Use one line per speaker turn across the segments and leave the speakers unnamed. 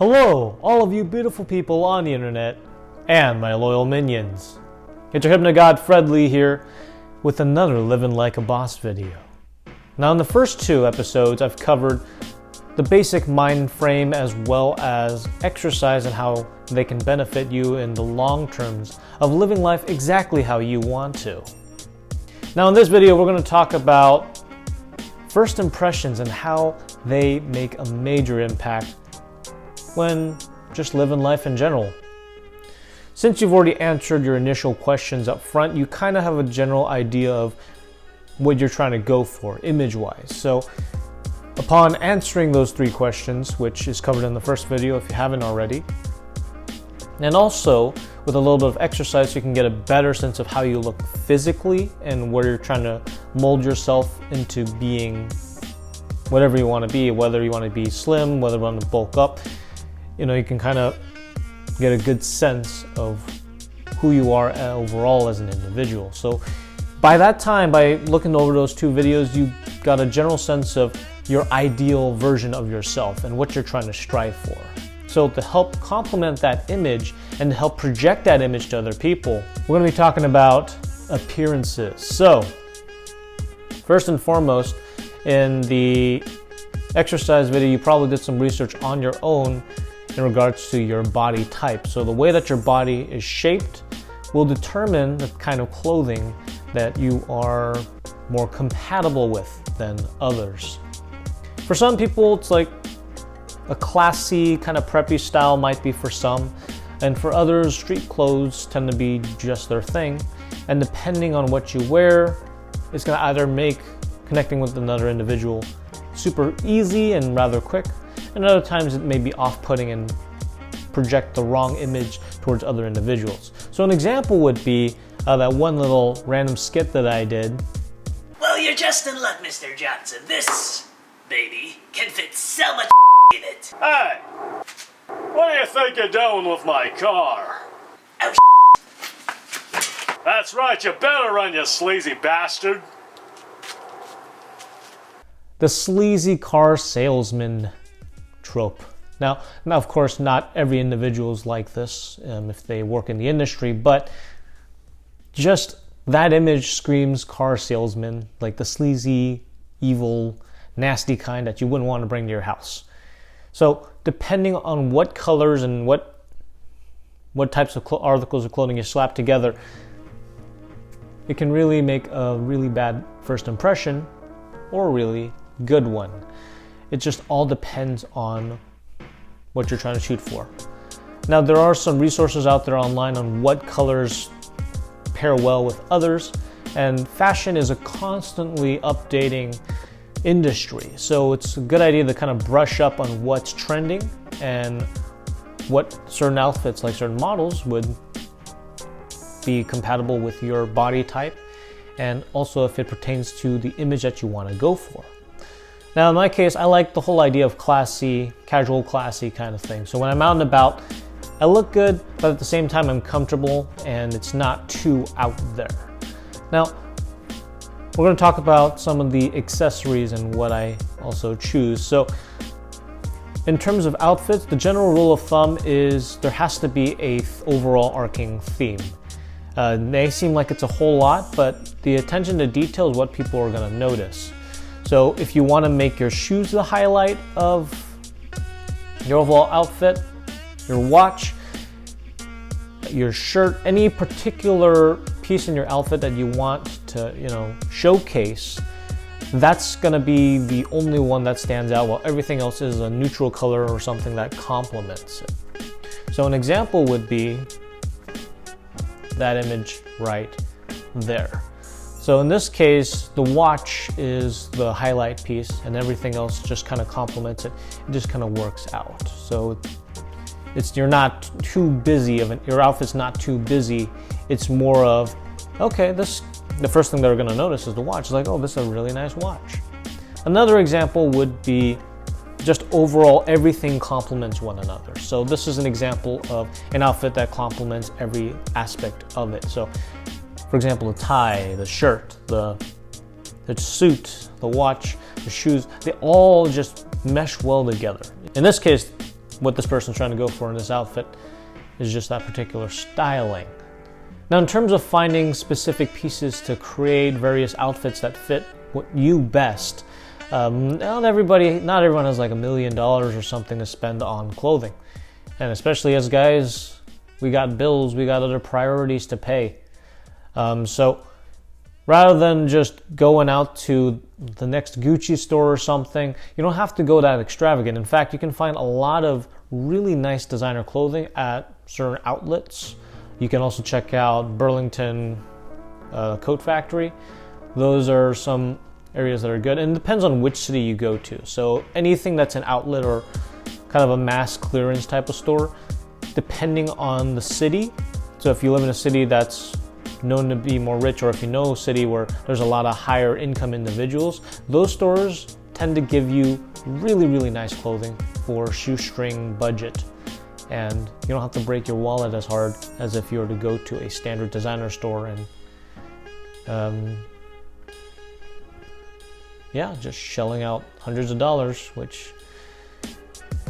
Hello, all of you beautiful people on the internet, and my loyal minions. It's your hypnogod Fred Lee here, with another Living Like a Boss video. Now in the first two episodes, I've covered the basic mind frame as well as exercise and how they can benefit you in the long terms of living life exactly how you want to. Now in this video, we're going to talk about first impressions and how they make a major impact when just living life in general. Since you've already answered your initial questions up front, you kind of have a general idea of what you're trying to go for image-wise. So upon answering those three questions, which is covered in the first video if you haven't already, and also with a little bit of exercise, you can get a better sense of how you look physically and where you're trying to mold yourself into being whatever you want to be, whether you want to be slim, whether you want to bulk up. You know, you can kind of get a good sense of who you are overall as an individual. So by that time, by looking over those two videos, you got a general sense of your ideal version of yourself and what you're trying to strive for. So to help complement that image and to help project that image to other people, we're going to be talking about appearances. So first and foremost, in the exercise video, you probably did some research on your own in regards to your body type. So the way that your body is shaped will determine the kind of clothing that you are more compatible with than others. For some people, it's like a classy kind of preppy style might be for some, and for others, street clothes tend to be just their thing. And depending on what you wear, it's going to either make connecting with another individual super easy and rather quick, and other times it may be off-putting and project the wrong image towards other individuals. So an example would be that one little random skit that I did.
Well, you're just in luck, Mr. Johnson. This baby can fit so much in it.
Hey, what do you think you're doing with my car?
Oh,
That's right, you better run, you sleazy bastard.
The sleazy car salesman trope. Now of course, not every individual is like this if they work in the industry, but just that image screams car salesman, like the sleazy, evil, nasty kind that you wouldn't want to bring to your house. So depending on what colors and what types of articles of clothing you slap together, it can really make a really bad first impression or a really good one. It just all depends on what you're trying to shoot for. Now there are some resources out there online on what colors pair well with others, and fashion is a constantly updating industry, so it's a good idea to kind of brush up on what's trending and what certain outfits, like certain models, would be compatible with your body type, and also if it pertains to the image that you want to go for. Now in my case, I like the whole idea of classy, casual classy kind of thing. So when I'm out and about, I look good, but at the same time I'm comfortable and it's not too out there. Now, we're going to talk about some of the accessories and what I also choose. So in terms of outfits, the general rule of thumb is there has to be a overall arcing theme. It may seem like it's a whole lot, but the attention to detail is what people are going to notice. So if you want to make your shoes the highlight of your overall outfit, your watch, your shirt, any particular piece in your outfit that you want to, showcase, that's going to be the only one that stands out, while everything else is a neutral color or something that complements it. So an example would be that image right there. So in this case, the watch is the highlight piece and everything else just kind of complements it. It just kind of works out. So you're not too busy, your outfit's not too busy. It's more of, okay, the first thing they're gonna notice is the watch. It's like, oh, this is a really nice watch. Another example would be just overall everything complements one another. So this is an example of an outfit that complements every aspect of it. So for example, the tie, the shirt, the suit, the watch, the shoes, they all just mesh well together. In this case, what this person's trying to go for in this outfit is just that particular styling. Now, in terms of finding specific pieces to create various outfits that fit what you best, not everyone has like $1 million or something to spend on clothing. And especially as guys, we got bills, we got other priorities to pay. So rather than just going out to the next Gucci store or something, you don't have to go that extravagant. In fact, you can find a lot of really nice designer clothing at certain outlets. You can also check out Burlington Coat Factory. Those are some areas that are good, and it depends on which city you go to. So anything that's an outlet or kind of a mass clearance type of store, depending on the city. So if you live in a city that's known to be more rich, or if you know a city where there's a lot of higher income individuals, those stores tend to give you really, really nice clothing for shoestring budget. And you don't have to break your wallet as hard as if you were to go to a standard designer store and just shelling out hundreds of dollars, which,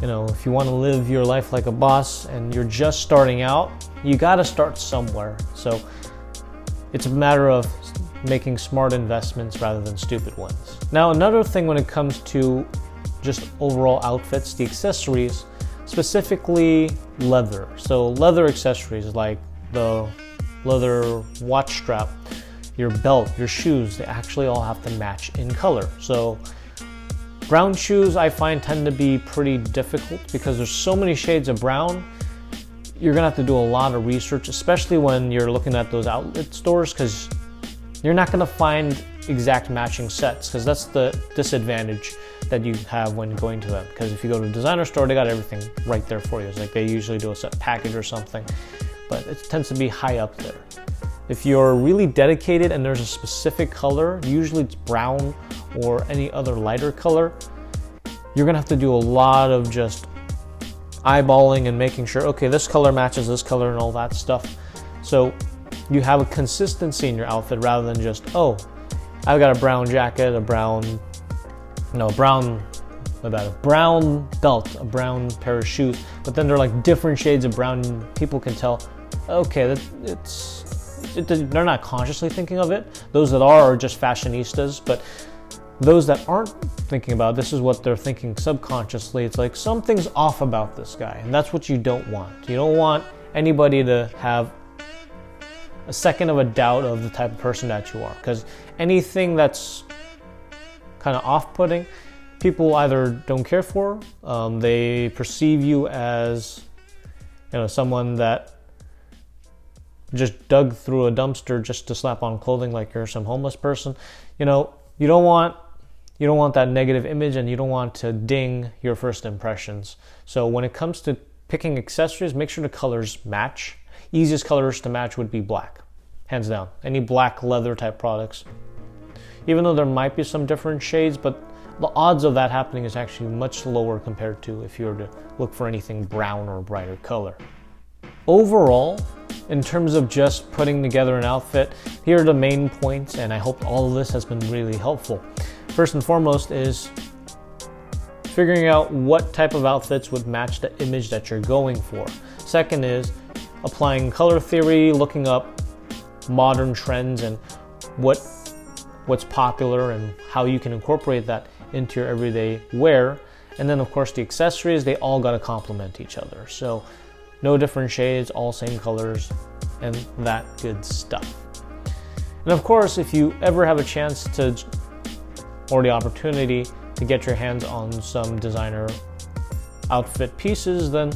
you know, if you want to live your life like a boss and you're just starting out, you got to start somewhere. So it's a matter of making smart investments rather than stupid ones. Now, another thing when it comes to just overall outfits, the accessories, specifically leather. So leather accessories like the leather watch strap, your belt, your shoes, they actually all have to match in color. So brown shoes I find tend to be pretty difficult because there's so many shades of brown. You're gonna have to do a lot of research, especially when you're looking at those outlet stores, because you're not gonna find exact matching sets, because that's the disadvantage that you have when going to them. Because if you go to a designer store, they got everything right there for you. It's like they usually do a set package or something, but it tends to be high up there. If you're really dedicated and there's a specific color, usually it's brown or any other lighter color, you're gonna have to do a lot of just eyeballing and making sure, okay, this color matches this color and all that stuff. So you have a consistency in your outfit rather than just, oh, I've got a brown jacket, a brown belt, a brown pair of shoes, but then they're like different shades of brown. People can tell, okay, they're not consciously thinking of it. Those that are just fashionistas, but those that aren't thinking about it, this is what they're thinking subconsciously. It's like something's off about this guy, and that's what you don't want. You don't want anybody to have a second of a doubt of the type of person that you are, because anything that's kind of off-putting, people either don't care for, they perceive you as, you know, someone that just dug through a dumpster just to slap on clothing, like you're some homeless person. You know, you don't want that negative image, and you don't want to ding your first impressions. So when it comes to picking accessories, make sure the colors match. Easiest colors to match would be black, hands down. Any black leather type products. Even though there might be some different shades, but the odds of that happening is actually much lower compared to if you were to look for anything brown or brighter color. Overall, in terms of just putting together an outfit, here are the main points, and I hope all of this has been really helpful. First and foremost is figuring out what type of outfits would match the image that you're going for. Second is applying color theory, looking up modern trends and what's popular and how you can incorporate that into your everyday wear. And then of course the accessories, they all got to complement each other. So no different shades, all same colors, and that good stuff. And of course, if you ever have a chance to, or the opportunity to get your hands on some designer outfit pieces, then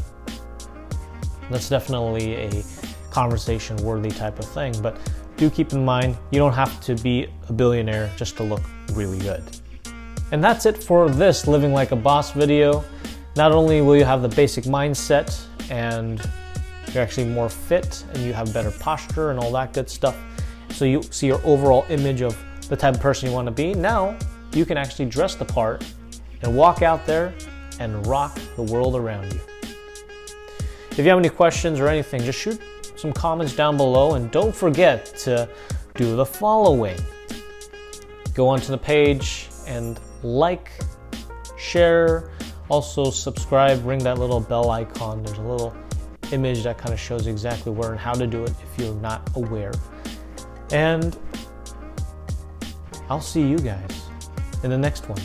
that's definitely a conversation worthy type of thing. But do keep in mind, you don't have to be a billionaire just to look really good. And that's it for this Living Like a Boss video. Not only will you have the basic mindset and you're actually more fit and you have better posture and all that good stuff, so you see your overall image of the type of person you want to be, now you can actually dress the part and walk out there and rock the world around you. If you have any questions or anything, just shoot some comments down below, and don't forget to do the following. Go onto the page and like, share, Also subscribe, ring that little bell icon. There's a little image that kind of shows exactly where and how to do it if you're not aware. And I'll see you guys in the next one.